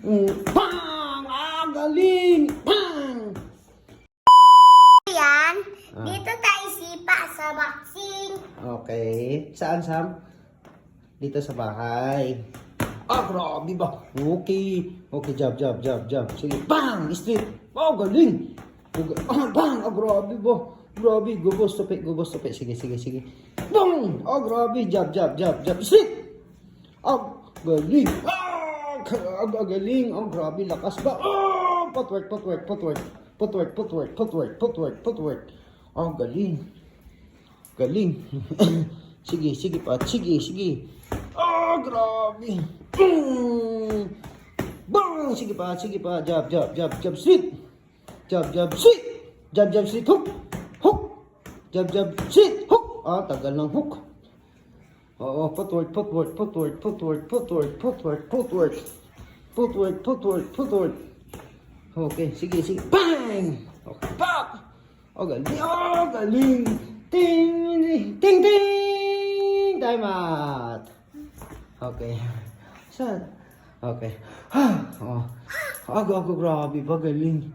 Bang! Ah, galing! Bang! Yan, dito tayo sipa sa boxing. Okay. Saan, Sam? Dito sa bahay. Ah, grabe ba? Okay. Okay, jab. Sige, bang! Straight. Oh, galing! Bang! Ah, grabe ba? Grabe, gubos tupi. Sige. Bang! Oh, grabe. Jab. Straight! Ah, galing! Ah, galing! Oh, grabe, lakas ba? Ah, footwork. Oh, galing. Sige pa. Sige. Ah, grabe. Bang! Sige pa. Jab. Straight. Jab. Straight. Jab. Straight. Hook. Jab. Straight. Hook. Ah, tagal ng hook. Oo, footwork. Okay, sige. Bang! Okay, back! Oh, galing! Ting! Time out! Okay. Saan? Okay. Oh. Ako, grabe ba, galing.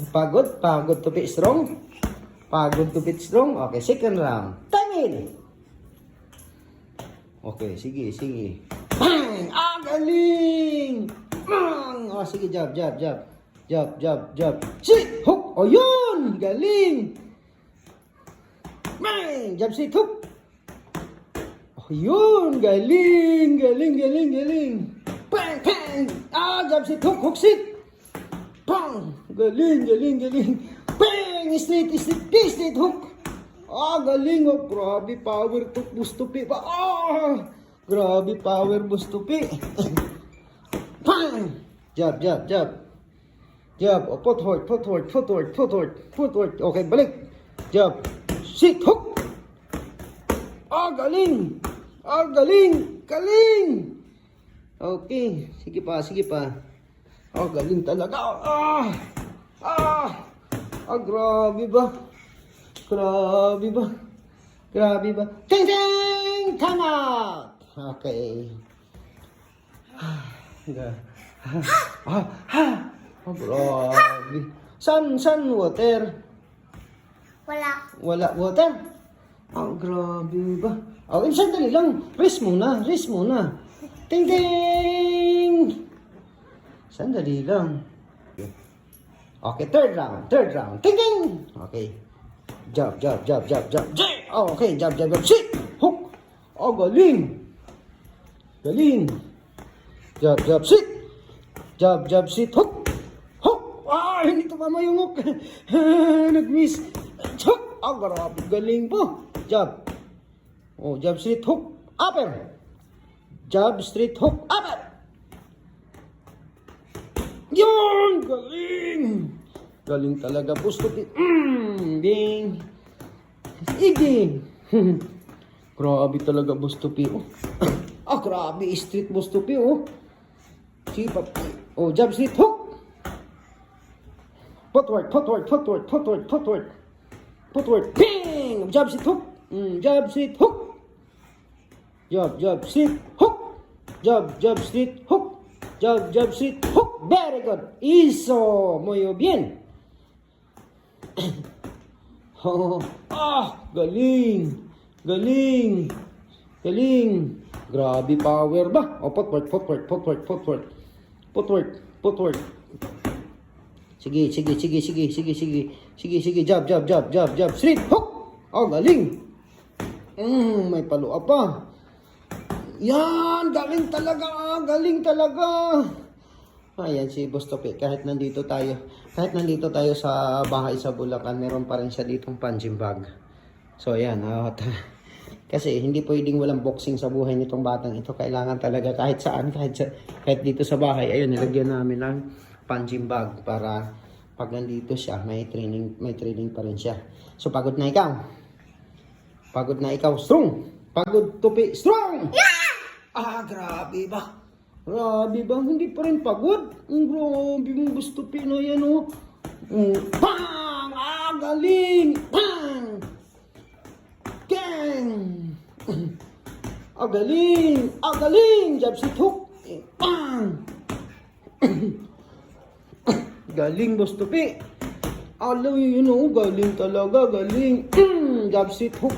Pagod to be strong. Okay, second round. Time in! Okay, sige. Bang! Ah, galing! Bang! Oh, sige, jab. Sit! Hook! Oh, yun! Galing! Bang! Jab, sit, hook! Oh, yun! Galing! Bang! Ah, jab, sit, hook, sit! Bang! Galing! Bang! Straight, hook! Ah, galing! Oh, grabe, power to boost to pi. Ah! Grabe, power boost to pi. Bang! Jab. Oh, footwork. Okay, balik. Jab. Sit, hook. Ah, galing. Okay, sige pa. Oh, galing talaga. Grabe ba? Ting! Come out! Okay. Oh, grabe. Sun water. Wala water? Oh, grabe ba? Oh, sandali lang. Rest muna. Ting! Sandali lang. Okay, third round. Ting! Okay. Jab. Oh, okay, jab. Sit! Hook! Oh, galing! Jab, sit! Jab, sit, hook! Ah, hindi tumama yung hook! Nag-miss! Hook! Oh, grabe, galing po! Jab! Oh, jab, straight, hook! Upper! Jab, straight, hook! Upper! Yun! Galing talaga, gusto ko. Ding! Iging! Grabe talaga, Bustupi. Oh, grabe, street Bustupi, oh. Sipap. Oh, jab, street, hook! Footwork. Ping! Jab, street, hook! Jab, street, hook! Jab, street, hook! Jab, street, hook! Jab, street, hook! Very good! Eso! Muy bien! Galing! Grabe power ba? Oh, footwork. Sige. Jab. Straight, hook! Oh, galing! May paluwa pa. Yan! Galing talaga! Ayan si Bustopi. Kahit nandito tayo sa bahay sa Bulacan, meron pa rin siya ditong punching bag. So, ayan. Kasi hindi pwedeng walang boxing sa buhay nitong batang ito. Kailangan talaga kahit saan, kahit dito sa bahay. Ayun, nilagyan namin ng punching bag para pag nandito siya, may training pa rin siya. So, pagod na ikaw. Strong. Pagod, tupi, strong! Yeah! Grabe ba? Hindi pa rin pagod? Grabe mong gusto Pinoy yan, oh. Bang! Galing! Bang! Gang! Galing! Jab, sit, hook! Bang! Galing, Boss Tope. Alam yun, oh, galing talaga, galing. Gabsit hook.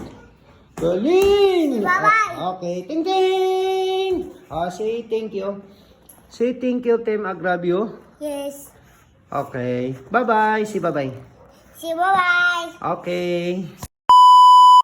Galing! Bye-bye. Okay, ting ting! Say thank you. Say thank you, Team Agravio. Yes. Okay. Bye-bye. Si bye-bye. See you, bye-bye. Okay.